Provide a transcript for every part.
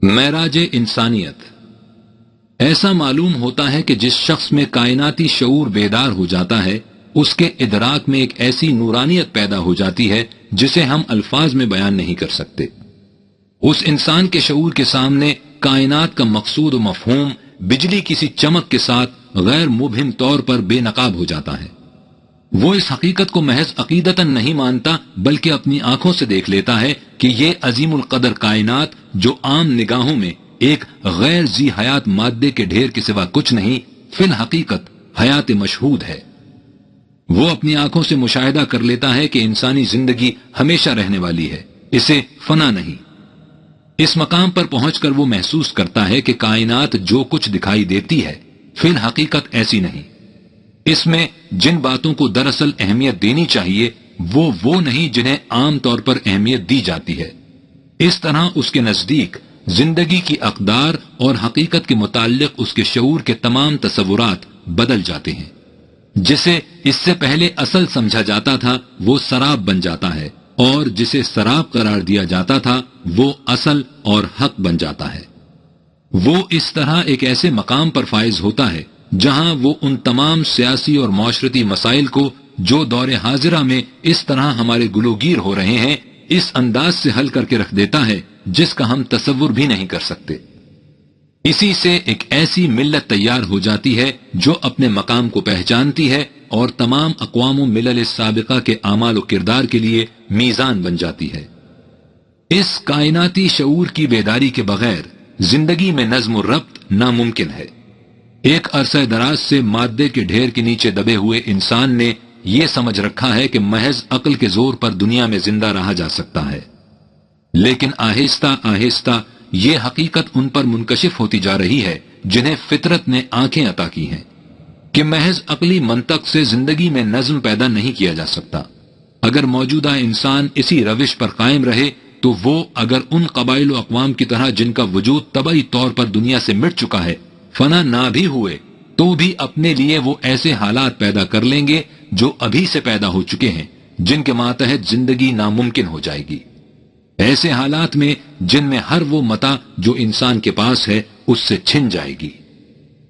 معراج انسانیت۔ ایسا معلوم ہوتا ہے کہ جس شخص میں کائناتی شعور بیدار ہو جاتا ہے اس کے ادراک میں ایک ایسی نورانیت پیدا ہو جاتی ہے جسے ہم الفاظ میں بیان نہیں کر سکتے۔ اس انسان کے شعور کے سامنے کائنات کا مقصود و مفہوم بجلی کسی چمک کے ساتھ غیر مبہم طور پر بے نقاب ہو جاتا ہے۔ وہ اس حقیقت کو محض عقیدتاً نہیں مانتا بلکہ اپنی آنکھوں سے دیکھ لیتا ہے کہ یہ عظیم القدر کائنات جو عام نگاہوں میں ایک غیر ذی حیات مادے کے ڈھیر کے سوا کچھ نہیں، فی الحقیقت حیات مشہود ہے۔ وہ اپنی آنکھوں سے مشاہدہ کر لیتا ہے کہ انسانی زندگی ہمیشہ رہنے والی ہے، اسے فنا نہیں۔ اس مقام پر پہنچ کر وہ محسوس کرتا ہے کہ کائنات جو کچھ دکھائی دیتی ہے فی الحقیقت ایسی نہیں۔ اس میں جن باتوں کو دراصل اہمیت دینی چاہیے وہ نہیں جنہیں عام طور پر اہمیت دی جاتی ہے۔ اس طرح اس کے نزدیک زندگی کی اقدار اور حقیقت کے متعلق اس کے شعور کے تمام تصورات بدل جاتے ہیں۔ جسے اس سے پہلے اصل سمجھا جاتا تھا وہ سراب بن جاتا ہے، اور جسے سراب قرار دیا جاتا تھا وہ اصل اور حق بن جاتا ہے۔ وہ اس طرح ایک ایسے مقام پر فائز ہوتا ہے جہاں وہ ان تمام سیاسی اور معاشرتی مسائل کو جو دور حاضرہ میں اس طرح ہمارے گلوگیر ہو رہے ہیں اس انداز سے حل کر کے رکھ دیتا ہے جس کا ہم تصور بھی نہیں کر سکتے۔ اسی سے ایک ایسی ملت تیار ہو جاتی ہے جو اپنے مقام کو پہچانتی ہے اور تمام اقوام و ملل سابقہ کے اعمال و کردار کے لیے میزان بن جاتی ہے۔ اس کائناتی شعور کی بیداری کے بغیر زندگی میں نظم و ربط ناممکن ہے۔ ایک عرصہ دراز سے مادے کے ڈھیر کے نیچے دبے ہوئے انسان نے یہ سمجھ رکھا ہے کہ محض عقل کے زور پر دنیا میں زندہ رہا جا سکتا ہے، لیکن آہستہ آہستہ یہ حقیقت ان پر منکشف ہوتی جا رہی ہے جنہیں فطرت نے آنکھیں عطا کی ہیں کہ محض عقلی منطق سے زندگی میں نظم پیدا نہیں کیا جا سکتا۔ اگر موجودہ انسان اسی روش پر قائم رہے تو وہ اگر ان قبائل و اقوام کی طرح جن کا وجود طبعی طور پر دنیا سے مٹ چکا ہے فنا نہ بھی ہوئے تو بھی اپنے لیے وہ ایسے حالات پیدا کر لیں گے جو ابھی سے پیدا ہو چکے ہیں جن کے ماتحت زندگی ناممکن ہو جائے گی۔ ایسے حالات میں جن میں ہر وہ متاع جو انسان کے پاس ہے اس سے چھن جائے گی،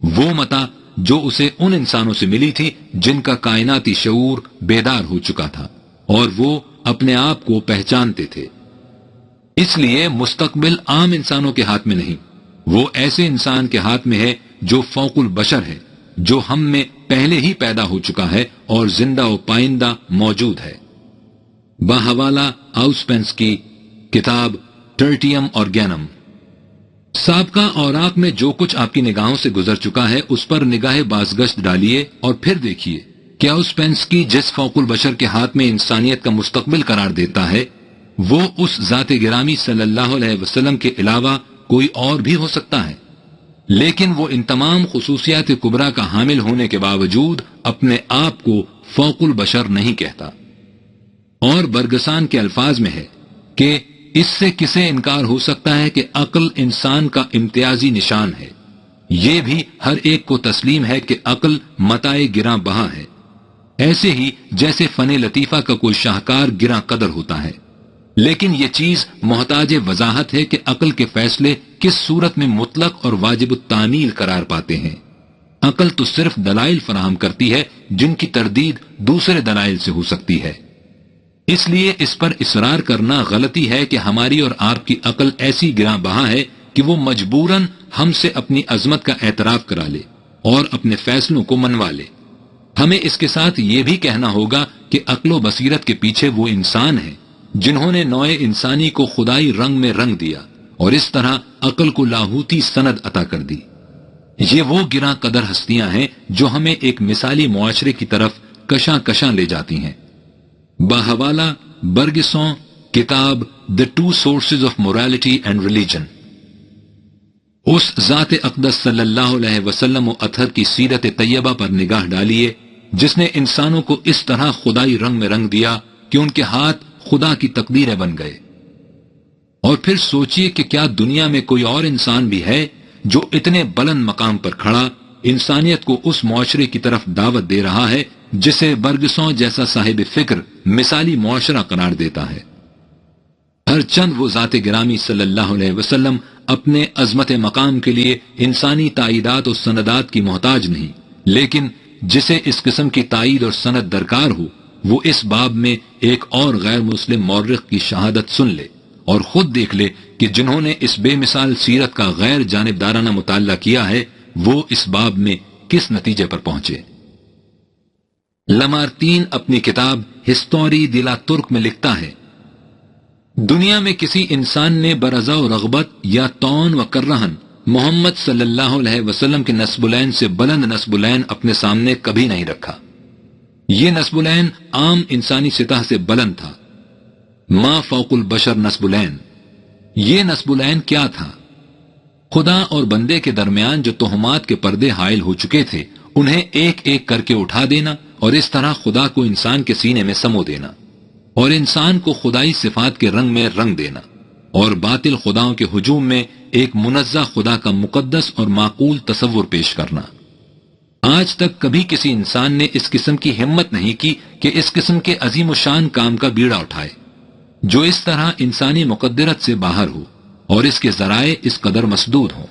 وہ متاع جو اسے ان انسانوں سے ملی تھی جن کا کائناتی شعور بیدار ہو چکا تھا اور وہ اپنے آپ کو پہچانتے تھے۔ اس لیے مستقبل عام انسانوں کے ہاتھ میں نہیں، وہ ایسے انسان کے ہاتھ میں ہے جو فوق البشر ہے، جو ہم میں پہلے ہی پیدا ہو چکا ہے اور زندہ و پائندہ موجود ہے۔ بحوالہ آؤسپینس کی کتاب ٹرٹیم اورگینم۔ سابقہ اوراق میں جو کچھ آپ کی نگاہوں سے گزر چکا ہے اس پر نگاہ بازگشت ڈالیے اور پھر دیکھیے کہ آؤسپینسکی جس فوق البشر کے ہاتھ میں انسانیت کا مستقبل قرار دیتا ہے وہ اس ذات گرامی صلی اللہ علیہ وسلم کے علاوہ کوئی اور بھی ہو سکتا ہے، لیکن وہ ان تمام خصوصیات کبریٰ کا حامل ہونے کے باوجود اپنے آپ کو فوق البشر نہیں کہتا۔ اور برگسان کے الفاظ میں ہے کہ اس سے کسے انکار ہو سکتا ہے کہ عقل انسان کا امتیازی نشان ہے۔ یہ بھی ہر ایک کو تسلیم ہے کہ عقل متاع گراں بہا ہے، ایسے ہی جیسے فن لطیفہ کا کوئی شاہکار گراں قدر ہوتا ہے۔ لیکن یہ چیز محتاج وضاحت ہے کہ عقل کے فیصلے کس صورت میں مطلق اور واجب التعمیل قرار پاتے ہیں۔ عقل تو صرف دلائل فراہم کرتی ہے جن کی تردید دوسرے دلائل سے ہو سکتی ہے۔ اس لیے اس پر اصرار کرنا غلطی ہے کہ ہماری اور آپ کی عقل ایسی گراں بہا ہے کہ وہ مجبوراً ہم سے اپنی عظمت کا اعتراف کرا لے اور اپنے فیصلوں کو منوا لے۔ ہمیں اس کے ساتھ یہ بھی کہنا ہوگا کہ عقل و بصیرت کے پیچھے وہ انسان ہیں جنہوں نے نوع انسانی کو خدائی رنگ میں رنگ دیا اور اس طرح عقل کو لاہوتی سند عطا کر دی۔ یہ وہ گراں قدر ہستیاں ہیں جو ہمیں ایک مثالی معاشرے کی طرف کشاں کشاں لے جاتی ہیں۔ بحوالہ برگسون کتاب The Two Sources of Morality and Religion۔ اس ذات اقدس صلی اللہ علیہ وسلم و اطہر کی سیرت طیبہ پر نگاہ ڈالیے جس نے انسانوں کو اس طرح خدائی رنگ میں رنگ دیا کہ ان کے ہاتھ خدا کی تقدیریں بن گئے۔ اور پھر سوچئے کہ کیا دنیا میں کوئی اور انسان بھی ہے جو اتنے بلند مقام پر کھڑا انسانیت کو اس معاشرے کی طرف دعوت دے رہا ہے جسے برگسون جیسا صاحب فکر مثالی معاشرہ قرار دیتا ہے۔ ہر چند وہ ذات گرامی صلی اللہ علیہ وسلم اپنے عظمت مقام کے لیے انسانی تائیدات و سندات کی محتاج نہیں، لیکن جسے اس قسم کی تائید اور سند درکار ہو وہ اس باب میں ایک اور غیر مسلم مورخ کی شہادت سن لے اور خود دیکھ لے کہ جنہوں نے اس بے مثال سیرت کا غیر جانبدارانہ مطالعہ کیا ہے وہ اس باب میں کس نتیجے پر پہنچے۔ لامارتین اپنی کتاب ہسٹوری دیلا ترک میں لکھتا ہے، دنیا میں کسی انسان نے برضا و رغبت یا طعن و کرہن محمد صلی اللہ علیہ وسلم کے نسب العین سے بلند نسب العین اپنے سامنے کبھی نہیں رکھا۔ یہ نسب العین عام انسانی سطح سے بلند تھا، ما فوق البشر نسب العین۔ یہ نسب العین کیا تھا؟ خدا اور بندے کے درمیان جو تہمات کے پردے حائل ہو چکے تھے انہیں ایک ایک کر کے اٹھا دینا اور اس طرح خدا کو انسان کے سینے میں سمو دینا اور انسان کو خدائی صفات کے رنگ میں رنگ دینا اور باطل خداؤں کے ہجوم میں ایک منزہ خدا کا مقدس اور معقول تصور پیش کرنا۔ آج تک کبھی کسی انسان نے اس قسم کی ہمت نہیں کی کہ اس قسم کے عظیم و شان کام کا بیڑا اٹھائے جو اس طرح انسانی مقدرت سے باہر ہو اور اس کے ذرائع اس قدر مسدود ہوں،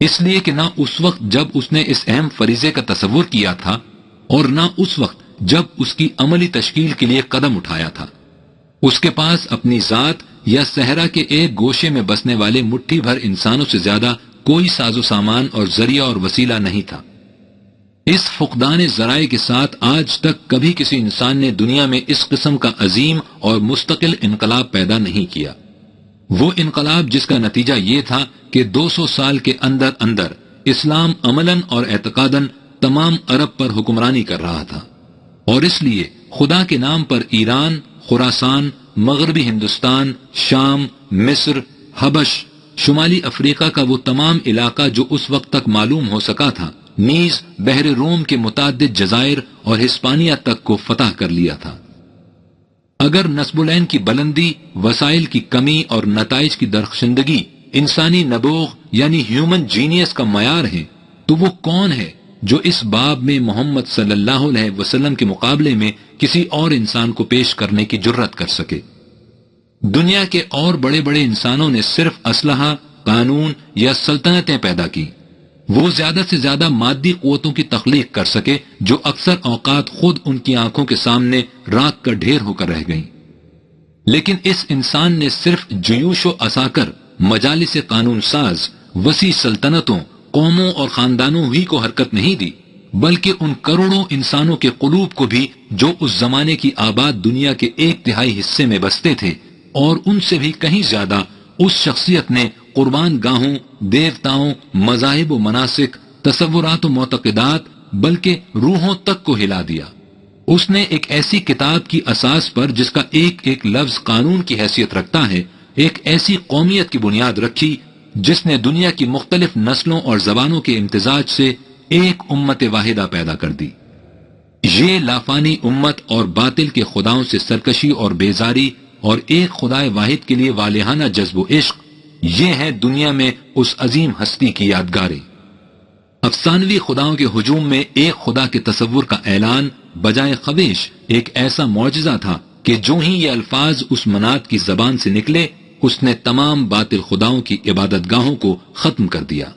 اس لیے کہ نہ اس وقت جب اس نے اس اہم فریضے کا تصور کیا تھا اور نہ اس وقت جب اس کی عملی تشکیل کے لیے قدم اٹھایا تھا اس کے پاس اپنی ذات یا صحرا کے ایک گوشے میں بسنے والے مٹھی بھر انسانوں سے زیادہ کوئی ساز و سامان اور ذریعہ اور وسیلہ نہیں تھا۔ اس فقدان ذرائع کے ساتھ آج تک کبھی کسی انسان نے دنیا میں اس قسم کا عظیم اور مستقل انقلاب پیدا نہیں کیا۔ وہ انقلاب جس کا نتیجہ یہ تھا کہ 200 سال کے اندر اندر اسلام عملاً اور اعتقاداً تمام عرب پر حکمرانی کر رہا تھا، اور اس لیے خدا کے نام پر ایران، خراسان، مغربی ہندوستان، شام، مصر، حبش، شمالی افریقہ کا وہ تمام علاقہ جو اس وقت تک معلوم ہو سکا تھا، نیز بحر روم کے متعدد جزائر اور ہسپانیہ تک کو فتح کر لیا تھا۔ اگر نسب العین کی بلندی، وسائل کی کمی اور نتائج کی درخشندگی انسانی نبوغ یعنی ہیومن جینیس کا معیار ہے تو وہ کون ہے جو اس باب میں محمد صلی اللہ علیہ وسلم کے مقابلے میں کسی اور انسان کو پیش کرنے کی جرت کر سکے؟ دنیا کے اور بڑے بڑے انسانوں نے صرف اسلحہ، قانون یا سلطنتیں پیدا کی، وہ زیادہ سے زیادہ مادی قوتوں کی تخلیق کر سکے جو اکثر اوقات خود ان کی آنکھوں کے سامنے راکھ کا ڈھیر ہو کر رہ گئیں، لیکن اس انسان نے صرف جیوش و عساکر، مجالس قانون ساز، وسیع سلطنتوں، قوموں اور خاندانوں ہی کو حرکت نہیں دی بلکہ ان کروڑوں انسانوں کے قلوب کو بھی جو اس زمانے کی آباد دنیا کے 1/3 حصے میں بستے تھے اور ان سے بھی کہیں زیادہ اس شخصیت نے قربان گاہوں، دیوتاؤں، مذاہب و مناسک، تصورات و معتقدات بلکہ روحوں تک کو ہلا دیا۔ اس نے ایک ایسی کتاب کی اساس پر جس کا ایک ایک لفظ قانون کی حیثیت رکھتا ہے ایک ایسی قومیت کی بنیاد رکھی جس نے دنیا کی مختلف نسلوں اور زبانوں کے امتزاج سے ایک امت واحدہ پیدا کر دی۔ یہ لافانی امت اور باطل کے خداؤں سے سرکشی اور بیزاری اور ایک خدائے واحد کے لیے والہانہ جذب و عشق، یہ ہے دنیا میں اس عظیم ہستی کی یادگاریں۔ افسانوی خداؤں کے ہجوم میں ایک خدا کے تصور کا اعلان بجائے خویش ایک ایسا معجزہ تھا کہ جو ہی یہ الفاظ اس منات کی زبان سے نکلے اس نے تمام باطل خداؤں کی عبادت گاہوں کو ختم کر دیا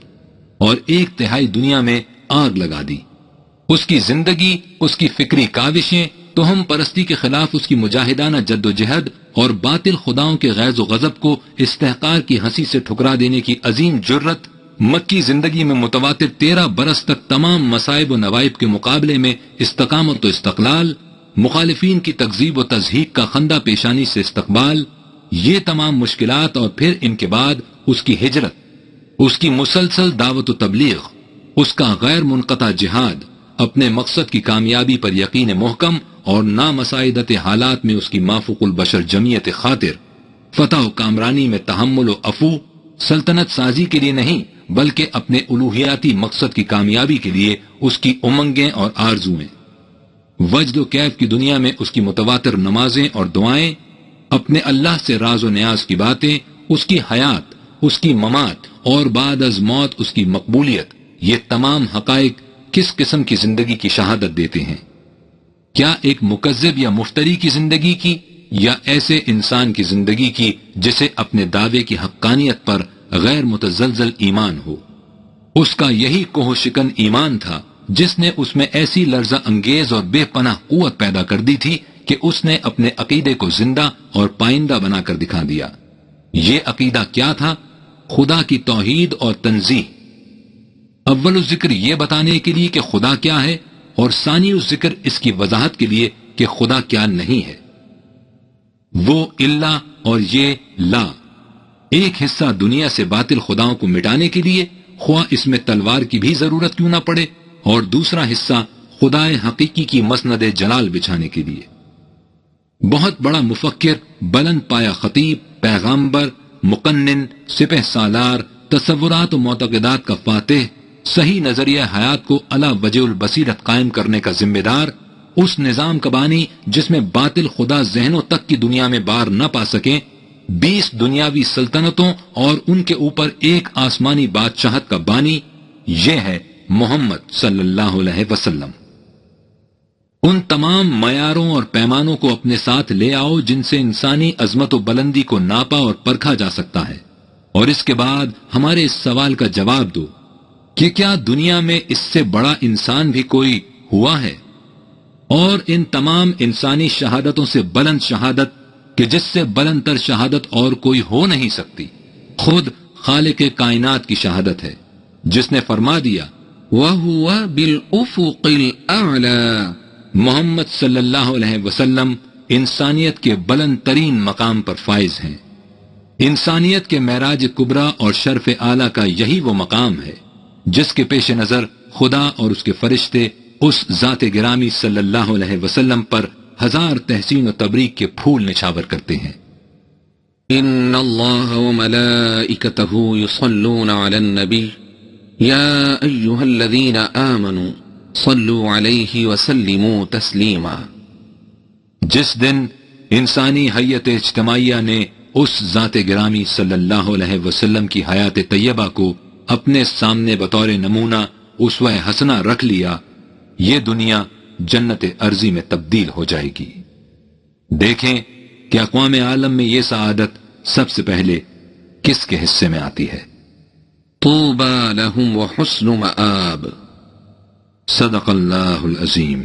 اور 1/3 دنیا میں آگ لگا دی۔ اس کی زندگی، اس کی فکری کاوشیں، توہم پرستی کے خلاف اس کی مجاہدانہ جد و جہد اور باطل خداؤں کے غیظ و غضب کو استحقار کی ہنسی سے ٹھکرا دینے کی عظیم جرت، مکی زندگی میں متواتر 13 برس تک تمام مصائب و نوائب کے مقابلے میں استقامت و استقلال، مخالفین کی تکذیب و تضحیک کا خندہ پیشانی سے استقبال، یہ تمام مشکلات اور پھر ان کے بعد اس کی ہجرت، اس کی مسلسل دعوت و تبلیغ، اس کا غیر منقطع جہاد، اپنے مقصد کی کامیابی پر یقین محکم اور نامساعدت حالات میں اس کی مافوق البشر جمعیت خاطر، فتح و کامرانی میں تحمل و عفو، سلطنت سازی کے لیے نہیں بلکہ اپنے الوہیاتی مقصد کی کامیابی کے لیے اس کی امنگیں اور آرزویں، وجد و کیف کی دنیا میں اس کی متواتر نمازیں اور دعائیں، اپنے اللہ سے راز و نیاز کی باتیں، اس کی حیات، اس کی ممات اور بعد از موت اس کی مقبولیت، یہ تمام حقائق کس قسم کی زندگی کی شہادت دیتے ہیں؟ کیا ایک مکذب یا مفتری کی زندگی کی یا ایسے انسان کی زندگی کی جسے اپنے دعوے کی حقانیت پر غیر متزلزل ایمان ہو۔ اس کا یہی کوہ شکن ایمان تھا جس نے اس میں ایسی لرزہ انگیز اور بے پناہ قوت پیدا کر دی تھی کہ اس نے اپنے عقیدے کو زندہ اور پائندہ بنا کر دکھا دیا۔ یہ عقیدہ کیا تھا؟ خدا کی توحید اور تنزیہ۔ اول الذکر یہ بتانے کے لیے کہ خدا کیا ہے، اور ثانی الذکر اس کی وضاحت کے لیے کہ خدا کیا نہیں ہے۔ وہ اللہ اور یہ لا، ایک حصہ دنیا سے باطل خداؤں کو مٹانے کے لیے، خواہ اس میں تلوار کی بھی ضرورت کیوں نہ پڑے، اور دوسرا حصہ خدائے حقیقی کی مسند جلال بچھانے کے لیے۔ بہت بڑا مفکر، بلند پایا خطیب، پیغامبر، مقنن، سپہ سالار، تصورات و معتقدات کا فاتح، صحیح نظریہ حیات کو علی وجہ البصیرت قائم کرنے کا ذمہ دار، اس نظام کا بانی جس میں باطل خدا ذہنوں تک کی دنیا میں بار نہ پا سکیں، 20 دنیاوی سلطنتوں اور ان کے اوپر ایک آسمانی بادشاہت کا بانی، یہ ہے محمد صلی اللہ علیہ وسلم۔ ان تمام معیاروں اور پیمانوں کو اپنے ساتھ لے آؤ جن سے انسانی عظمت و بلندی کو ناپا اور پرکھا جا سکتا ہے، اور اس کے بعد ہمارے اس سوال کا جواب دو کہ کیا دنیا میں اس سے بڑا انسان بھی کوئی ہوا ہے؟ اور ان تمام انسانی شہادتوں سے بلند شہادت کہ جس سے بلند تر شہادت اور کوئی ہو نہیں سکتی، خود خالق کائنات کی شہادت ہے، جس نے فرما دیا وَهُوَ بِالْأُفُقِ الْأَعْلَى۔ محمد صلی اللہ علیہ وسلم انسانیت کے بلند ترین مقام پر فائز ہیں۔ انسانیت کے معراج کبریٰ اور شرف اعلیٰ کا یہی وہ مقام ہے جس کے پیش نظر خدا اور اس کے فرشتے اس ذات گرامی صلی اللہ علیہ وسلم پر ہزار تحسین و تبریک کے پھول نچھاور کرتے ہیں۔ ان اللہ وملائکتہ یصلون علی النبی یا ایہا الذین آمنوا صلوا علیہ وسلموا تسلیما۔ جس دن انسانی حیت اجتماعیہ نے اس ذات گرامی صلی اللہ علیہ وسلم کی حیات طیبہ کو اپنے سامنے بطور نمونہ اسوہ حسنہ رکھ لیا، یہ دنیا جنت ارضی میں تبدیل ہو جائے گی۔ دیکھیں کہ اقوام عالم میں یہ سعادت سب سے پہلے کس کے حصے میں آتی ہے۔ طوبى لهم وحسن مآب۔ صدق اللہ العظیم۔